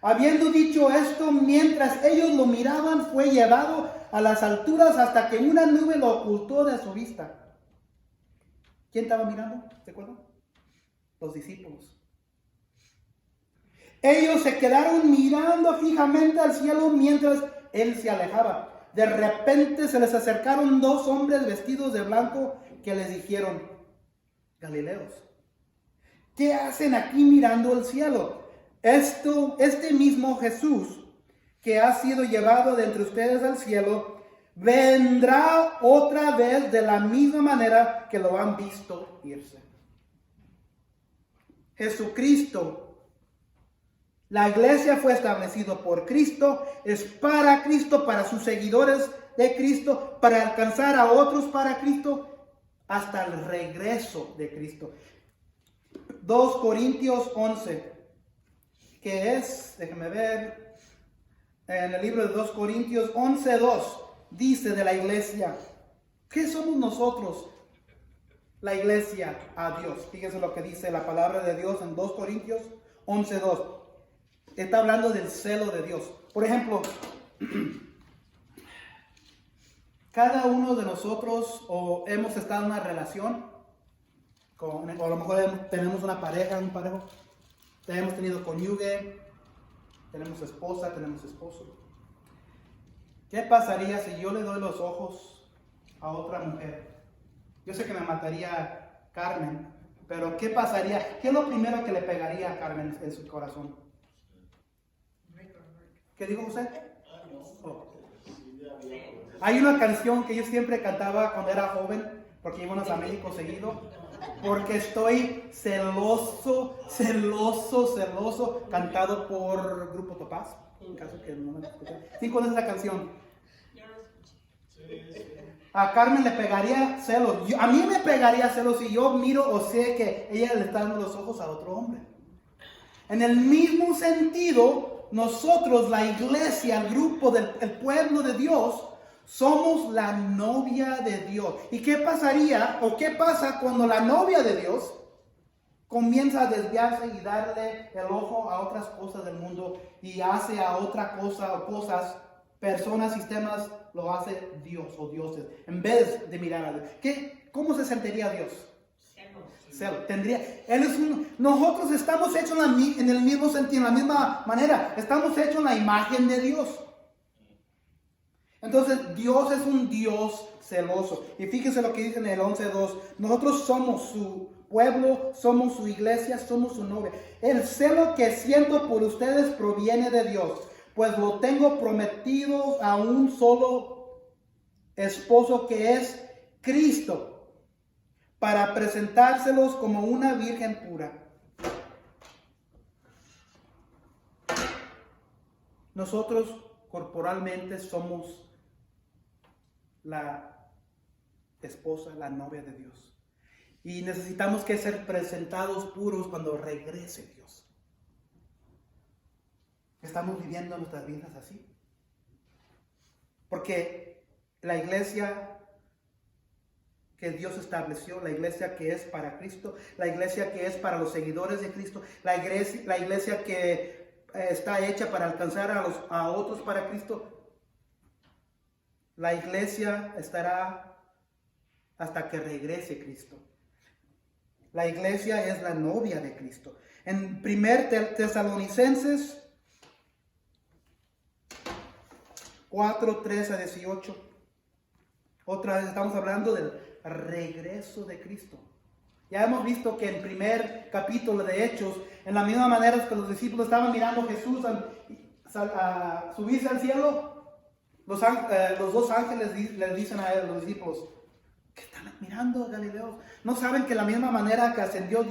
Habiendo dicho esto, mientras ellos lo miraban, fue llevado a las alturas hasta que una nube lo ocultó de su vista. ¿Quién estaba mirando? ¿Se acuerdan? Los discípulos. Ellos se quedaron mirando fijamente al cielo mientras él se alejaba. De repente se les acercaron dos hombres vestidos de blanco que les dijeron: Galileos, ¿qué hacen aquí mirando el cielo? Este mismo Jesús que ha sido llevado de entre ustedes al cielo, vendrá otra vez de la misma manera que lo han visto irse. Jesucristo, la iglesia fue establecida por Cristo, es para Cristo, para sus seguidores de Cristo, para alcanzar a otros para Cristo, hasta el regreso de Cristo. 2 Corintios 11, que es, déjame ver, en el libro de 2 Corintios 11:2, dice de la iglesia, ¿qué somos nosotros? La iglesia a Dios. Fíjense lo que dice la palabra de Dios en 2 Corintios 11:2. Está hablando del celo de Dios. Por ejemplo, cada uno de nosotros o hemos estado en una relación, o a lo mejor tenemos una pareja, un parejo, hemos tenido cónyuge, tenemos esposa, tenemos esposo. ¿Qué pasaría si yo le doy los ojos a otra mujer? Yo sé que me mataría Carmen, pero ¿qué pasaría? ¿Qué es lo primero que le pegaría a Carmen en su corazón? ¿Qué dijo usted? Oh. Hay una canción que yo siempre cantaba cuando era joven, porque íbamos a México seguido, porque estoy celoso, cantado por Grupo Topaz, en caso que no me escuchen. ¿Sí conoces la canción? A Carmen le pegaría celos. A mí me pegaría celos si yo miro o sé que ella le está dando los ojos a otro hombre. En el mismo sentido, nosotros, la iglesia, el grupo el pueblo de Dios, somos la novia de Dios. ¿Y qué pasaría o qué pasa cuando la novia de Dios comienza a desviarse y darle el ojo a otras cosas del mundo y hace a otra cosa o cosas, personas, sistemas, lo hace Dios o dioses, en vez de mirar a Dios? ¿Cómo se sentiría Dios? Celo. Nosotros estamos hechos en el mismo sentido, en la misma manera. Estamos hechos en la imagen de Dios. Entonces, Dios es un Dios celoso. Y fíjense lo que dice en el 11:2. Nosotros somos su pueblo, somos su iglesia, somos su novia. El celo que siento por ustedes proviene de Dios, pues lo tengo prometido a un solo esposo, que es Cristo, para presentárselos como una virgen pura. Nosotros corporalmente somos la esposa, la novia de Dios. Y necesitamos que ser presentados puros cuando regrese Dios. ¿Estamos viviendo nuestras vidas así? Porque la iglesia que Dios estableció, la iglesia que es para Cristo, la iglesia que es para los seguidores de Cristo, la iglesia que está hecha para alcanzar a otros para Cristo, la iglesia estará hasta que regrese Cristo. La iglesia es la novia de Cristo. En 1 Tesalonicenses 4, 13 a 18, otra vez estamos hablando del regreso de Cristo. Ya hemos visto que en el primer capítulo de Hechos, en la misma manera que los discípulos estaban mirando a Jesús a subirse al cielo, los dos ángeles les dicen a él, los discípulos: ¿qué están mirando, Galileos? ¿No saben que de la misma manera que ascendió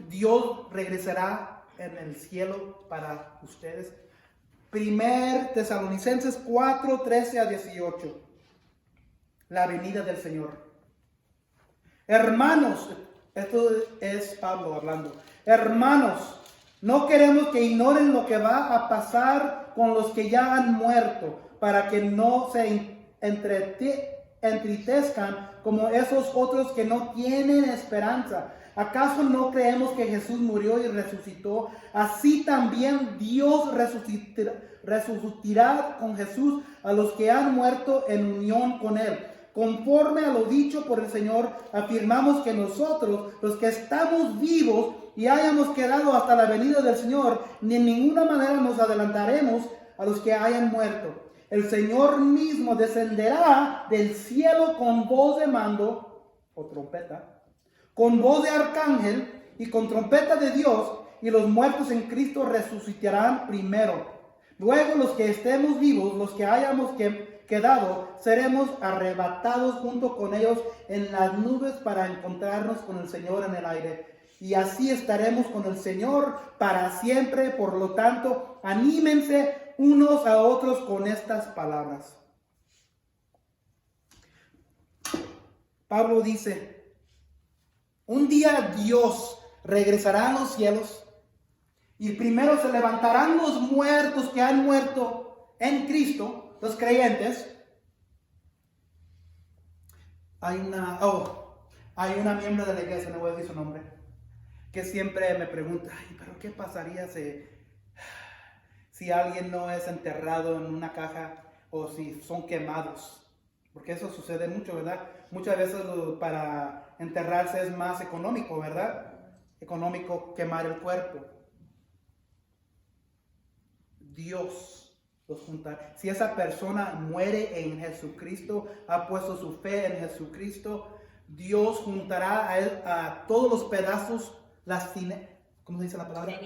Dios regresará en el cielo para ustedes? 1 Tesalonicenses 4, 13 a 18. La venida del Señor. Hermanos, esto es Pablo hablando. Hermanos, no queremos que ignoren lo que va a pasar con los que ya han muerto, para que no se entristezcan como esos otros que no tienen esperanza. ¿Acaso no creemos que Jesús murió y resucitó? Así también Dios resucitará con Jesús a los que han muerto en unión con Él. Conforme a lo dicho por el Señor, afirmamos que nosotros, los que estamos vivos y hayamos quedado hasta la venida del Señor, ni en ninguna manera nos adelantaremos a los que hayan muerto. El Señor mismo descenderá del cielo con voz de mando o trompeta, con voz de arcángel y con trompeta de Dios, y los muertos en Cristo resucitarán primero. Luego los que estemos vivos, los que hayamos quedado, seremos arrebatados junto con ellos en las nubes para encontrarnos con el Señor en el aire. Y así estaremos con el Señor para siempre. Por lo tanto, anímense unos a otros con estas palabras. Pablo dice, un día Dios regresará a los cielos y primero se levantarán los muertos que han muerto en Cristo, los creyentes. Hay una miembro de la iglesia, no voy a decir su nombre, que siempre me pregunta, pero ¿qué pasaría si alguien no es enterrado en una caja o si son quemados? Porque eso sucede mucho, ¿verdad? Muchas veces para enterrarse es más económico, ¿verdad? Económico quemar el cuerpo. Dios los juntará. Si esa persona muere en Jesucristo, ha puesto su fe en Jesucristo, Dios juntará a él a todos los pedazos, ¿cómo se dice la palabra?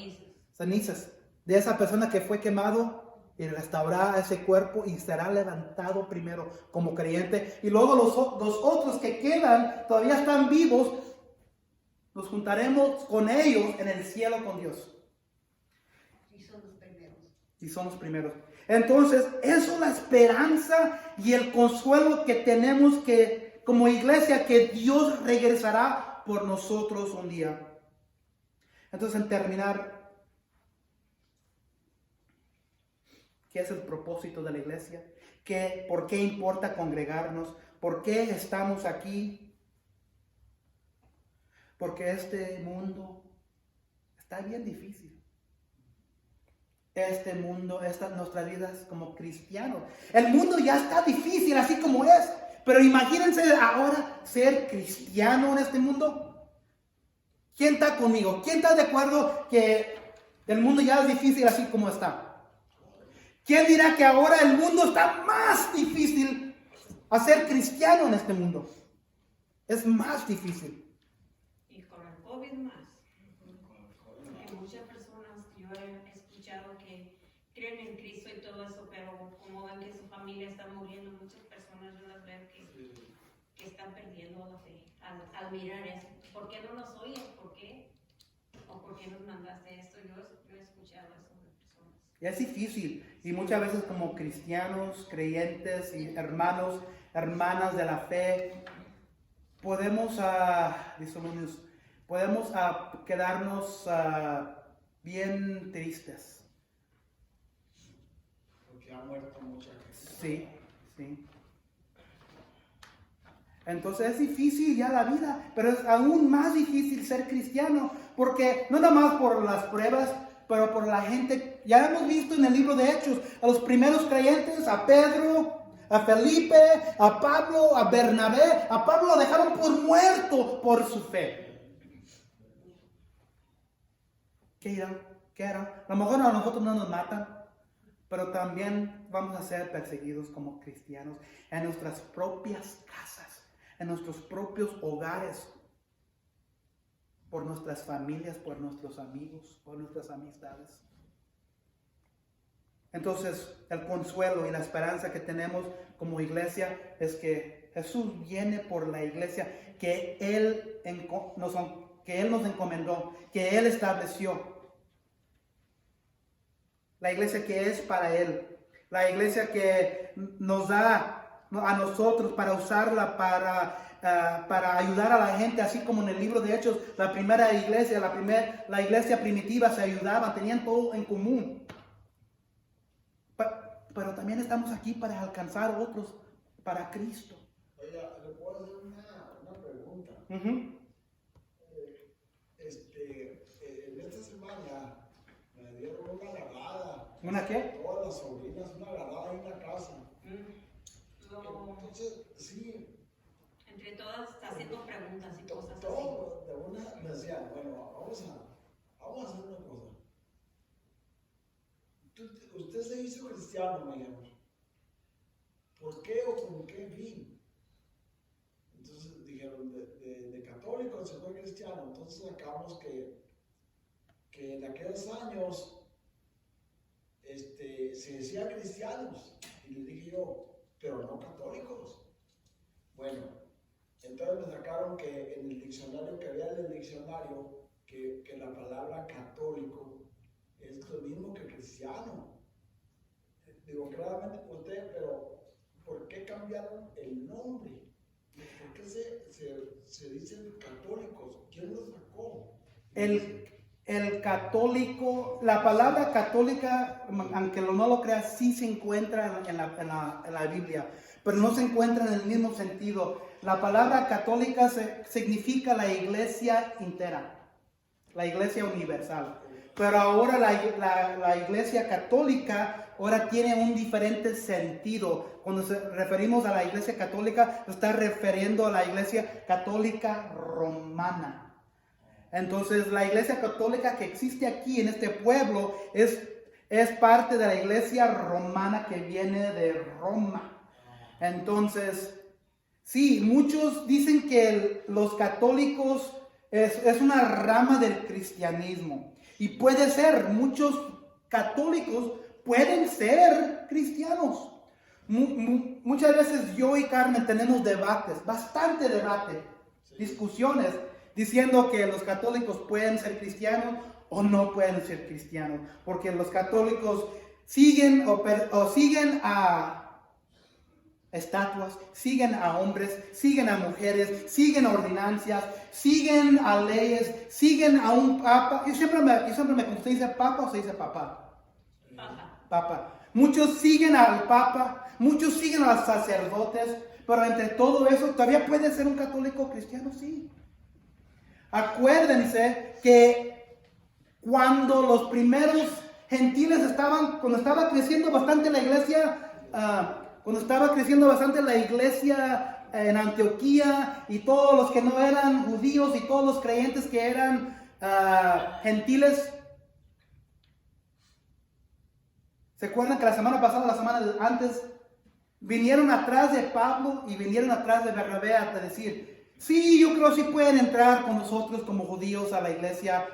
Cenizas de esa persona que fue quemado, y restaurará ese cuerpo y será levantado primero como creyente. Y luego los otros que quedan, todavía están vivos, nos juntaremos con ellos en el cielo con Dios. Y son los primeros. Entonces, eso es la esperanza y el consuelo que tenemos que, como iglesia, que Dios regresará por nosotros un día. Entonces, en terminar, ¿qué es el propósito de la iglesia? ¿Por qué importa congregarnos? ¿Por qué estamos aquí? Porque este mundo está bien difícil. Este mundo, nuestras vidas como cristianos. El mundo ya está difícil así como es. Pero imagínense ahora ser cristiano en este mundo. ¿Quién está conmigo? ¿Quién está de acuerdo que el mundo ya es difícil así como está? ¿Quién dirá que ahora el mundo está más difícil a ser cristiano en este mundo? Es más difícil. Y con el COVID más. Porque muchas personas, yo he escuchado que creen en Cristo y todo eso, pero como ven que su familia está muriendo, muchas personas yo las veo que están perdiendo la fe al mirar eso. ¿Por qué no nos oyes? ¿Por qué? ¿O por qué nos mandaste esto? Yo he escuchado eso de personas. Y es difícil. Y muchas veces como cristianos, creyentes y hermanos, hermanas de la fe, podemos quedarnos bien tristes. Porque ha muerto mucha gente. Sí, sí. Entonces es difícil ya la vida, pero es aún más difícil ser cristiano, porque no nada más por las pruebas, pero por la gente. Ya hemos visto en el libro de Hechos a los primeros creyentes, a Pedro, a Felipe, a Pablo, a Bernabé. A Pablo lo dejaron por muerto por su fe. ¿Qué irán? ¿Qué harán? A lo mejor a nosotros no nos matan, pero también vamos a ser perseguidos como cristianos en nuestras propias casas, en nuestros propios hogares, por nuestras familias, por nuestros amigos, por nuestras amistades. Entonces, el consuelo y la esperanza que tenemos como iglesia es que Jesús viene por la iglesia que Él nos encomendó, que Él estableció. La iglesia que es para Él. La iglesia que nos da a nosotros para usarla para ayudar a la gente, así como en el libro de Hechos, la primera iglesia, la iglesia primitiva se ayudaba, tenían todo en común. pero también estamos aquí para alcanzar otros para Cristo. Oiga, ¿le puedo hacer una pregunta? Ujú. En esta semana me dieron una lavada. ¿Una qué? Todas las sobrinas, una lavada en la casa. Entonces, sí, Entre todas haciendo preguntas y cosas así. todo de una me decían, bueno, vamos a hacer una cosa. Usted se hizo cristiano, me dijeron. ¿Por qué o con qué fin? Entonces dijeron, de católico se fue cristiano. Entonces sacamos que en aquellos años se decía cristianos. Y les dije yo, pero no católicos. Bueno, entonces me sacaron que en el diccionario, que había en el diccionario, que la palabra católico es lo mismo que cristiano. Digo, claramente usted, pero ¿por qué cambiaron el nombre? ¿Por qué se dicen católicos? ¿Quién lo sacó? El católico, la palabra católica, aunque no lo creas, sí se encuentra en la Biblia, pero no se encuentra en el mismo sentido. La palabra católica significa la iglesia entera, la iglesia universal. Pero ahora la iglesia católica ahora tiene un diferente sentido. Cuando nos referimos a la iglesia católica, se está refiriendo a la iglesia católica romana. Entonces, la iglesia católica que existe aquí en este pueblo es parte de la iglesia romana que viene de Roma. Entonces, sí, muchos dicen que los católicos es una rama del cristianismo. Y puede ser, muchos católicos pueden ser cristianos. Muchas veces yo y Carmen tenemos debates, bastante debate, discusiones, diciendo que los católicos pueden ser cristianos o no pueden ser cristianos, porque los católicos siguen siguen a estatuas, siguen a hombres, siguen a mujeres, siguen a ordenanzas, siguen a leyes, siguen a un papa. Yo siempre me consta, ¿se dice papa o se dice papá? Papa. Muchos siguen al papa, muchos siguen a los sacerdotes, pero entre todo eso todavía puede ser un católico cristiano, sí. Acuérdense que cuando los primeros gentiles cuando estaba creciendo bastante la iglesia, en Antioquía, y todos los que no eran judíos y todos los creyentes que eran gentiles, ¿se acuerdan que la semana pasada, la semana antes, vinieron atrás de Pablo y vinieron atrás de Bernabé a decir, sí, yo creo que sí pueden entrar con nosotros como judíos a la iglesia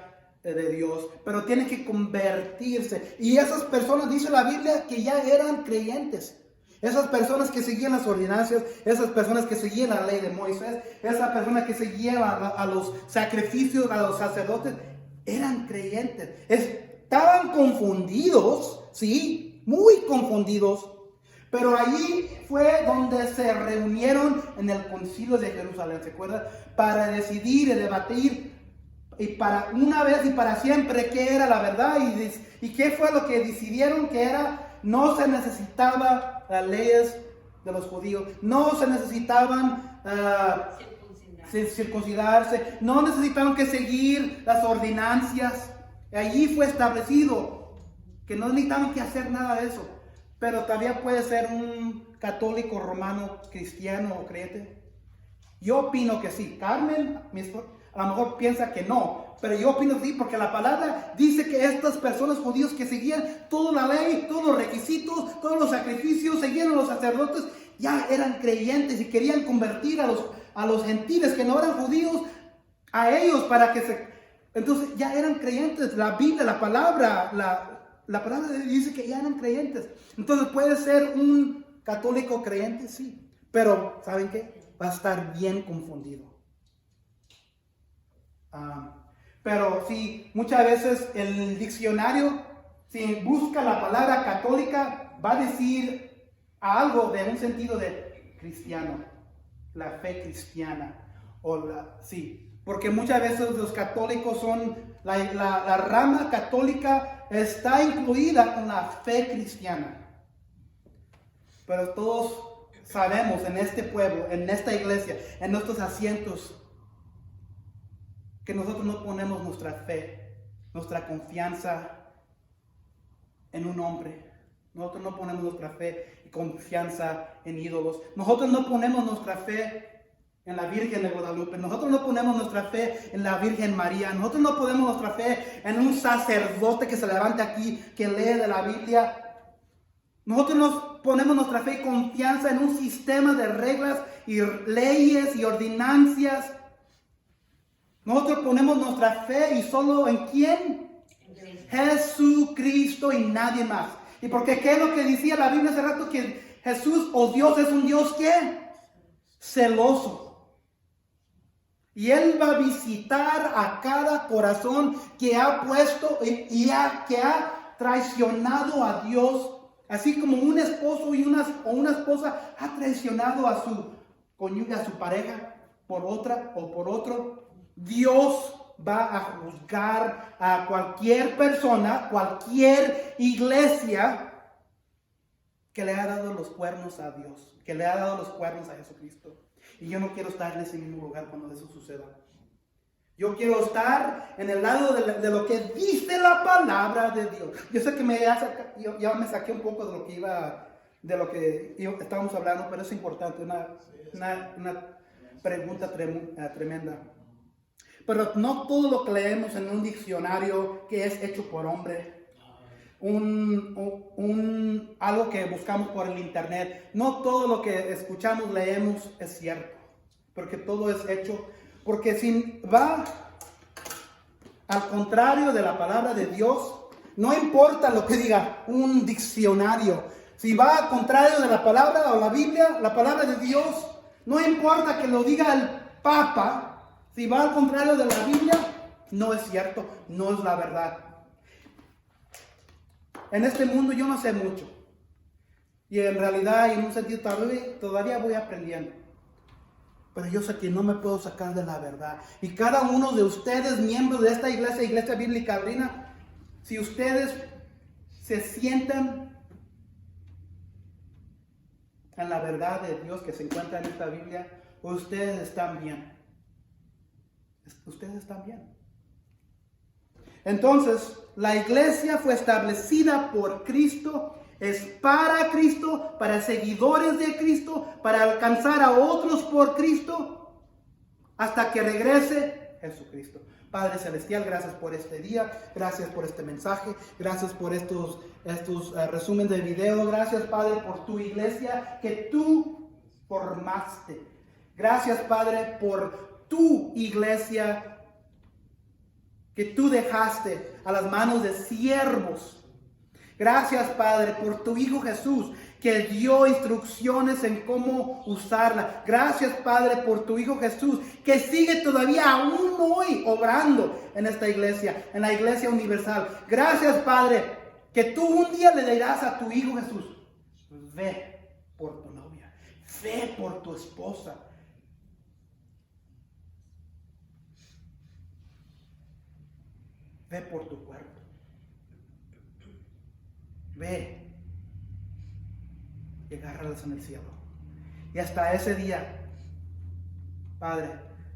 de Dios, pero tienen que convertirse? Y esas personas, dice la Biblia, que ya eran creyentes. Esas personas que seguían las ordenanzas, esas personas que seguían la ley de Moisés, esas personas que seguían a los sacrificios, a los sacerdotes, eran creyentes. Estaban confundidos, sí, muy confundidos. Pero allí fue donde se reunieron en el concilio de Jerusalén, ¿se acuerdan? Para decidir y debatir, y para una vez y para siempre, qué era la verdad y qué fue lo que decidieron que era. No se necesitaba las leyes de los judíos, no se necesitaban circuncidarse, no necesitaban que seguir las ordenanzas. Allí fue establecido que no necesitaban que hacer nada de eso. Pero todavía puede ser un católico romano cristiano o creyente. Yo opino que sí. Carmen, mi esposa, a lo mejor piensa que no, pero yo opino que sí, porque la palabra dice que estas personas judíos que seguían toda la ley, todos los requisitos, todos los sacrificios, seguían a los sacerdotes, ya eran creyentes y querían convertir a los gentiles que no eran judíos a ellos para que entonces ya eran creyentes. La Biblia, la palabra dice que ya eran creyentes. Entonces puede ser un católico creyente, sí, pero ¿saben qué? Va a estar bien confundido. Pero sí, muchas veces el diccionario, si busca la palabra católica, va a decir algo de un sentido de cristiano, la fe cristiana, sí, porque muchas veces los católicos son, la rama católica está incluida con la fe cristiana. Pero todos sabemos en este pueblo, en esta iglesia, en nuestros asientos, que nosotros no ponemos nuestra fe, nuestra confianza en un hombre. Nosotros no ponemos nuestra fe y confianza en ídolos. Nosotros no ponemos nuestra fe en la Virgen de Guadalupe. Nosotros no ponemos nuestra fe en la Virgen María. Nosotros no ponemos nuestra fe en un sacerdote que se levante aquí, que lee de la Biblia. Nosotros nos ponemos nuestra fe y confianza en un sistema de reglas y leyes y ordenanzas. Nosotros ponemos nuestra fe y solo en ¿quién? Jesucristo y nadie más. ¿Y porque qué es lo que decía la Biblia hace rato? Que Jesús o Dios es un Dios ¿qué? Celoso. Y Él va a visitar a cada corazón que ha puesto que ha traicionado a Dios. Así como un esposo o una esposa ha traicionado a su cónyuge, a su pareja, por otra o por otro. Dios va a juzgar a cualquier persona, cualquier iglesia que le ha dado los cuernos a Dios, que le ha dado los cuernos a Jesucristo. Y yo no quiero estar en ese mismo lugar cuando eso suceda. Yo quiero estar en el lado de lo que dice la palabra de Dios. Yo sé que ya me saqué un poco de lo que estábamos hablando, pero es importante, una pregunta tremenda. Pero no todo lo que leemos en un diccionario que es hecho por hombre, algo que buscamos por el internet, no todo lo que escuchamos, leemos es cierto, porque todo es hecho, porque si va al contrario de la palabra de Dios, no importa lo que diga un diccionario, si va al contrario de la palabra o la Biblia, la palabra de Dios, no importa que lo diga el Papa, si va al contrario de la Biblia, no es cierto, no es la verdad. En este mundo yo no sé mucho. Y en realidad, en un sentido, todavía voy aprendiendo. Pero yo sé que no me puedo sacar de la verdad. Y cada uno de ustedes, miembros de esta iglesia, Iglesia Bíblica Abrina, si ustedes se sientan en la verdad de Dios que se encuentra en esta Biblia, ustedes están bien. Ustedes están bien. Entonces, la iglesia fue establecida por Cristo, es para Cristo, para seguidores de Cristo, para alcanzar a otros por Cristo, hasta que regrese Jesucristo. Padre Celestial, gracias por este día, gracias por este mensaje, gracias por estos resúmenes de video, gracias Padre por tu iglesia que tú formaste. Gracias Padre por tu iglesia que tú dejaste a las manos de siervos. Gracias, Padre, por tu Hijo Jesús, que dio instrucciones en cómo usarla. Gracias, Padre, por tu Hijo Jesús, que sigue todavía aún hoy obrando en esta iglesia, en la Iglesia Universal. Gracias, Padre, que tú un día le dirás a tu Hijo Jesús, ve por tu novia, ve por tu esposa. Ve por tu cuerpo. Ve y agárralas en el cielo. Y hasta ese día, Padre,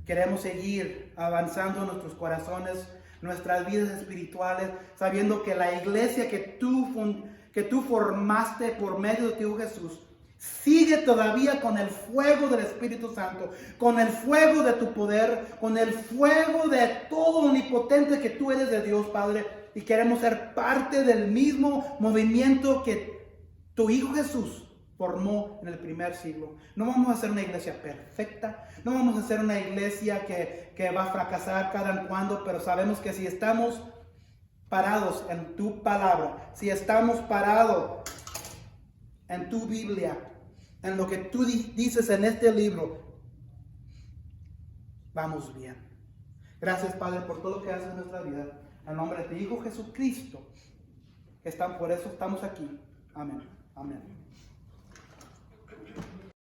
queremos seguir avanzando en nuestros corazones, nuestras vidas espirituales, sabiendo que la iglesia que tú formaste por medio de tu Hijo Jesús sigue todavía con el fuego del Espíritu Santo, con el fuego de tu poder, con el fuego de todo omnipotente que tú eres de Dios, Padre. Y queremos ser parte del mismo movimiento que tu Hijo Jesús formó en el primer siglo. No vamos a ser una iglesia perfecta, no vamos a ser una iglesia que va a fracasar cada en cuando, pero sabemos que si estamos parados en tu palabra, si estamos parados en tu Biblia, en lo que tú dices en este libro, vamos bien. Gracias, Padre, por todo lo que haces en nuestra vida. En nombre de tu Hijo Jesucristo, por eso estamos aquí. Amén. Amén.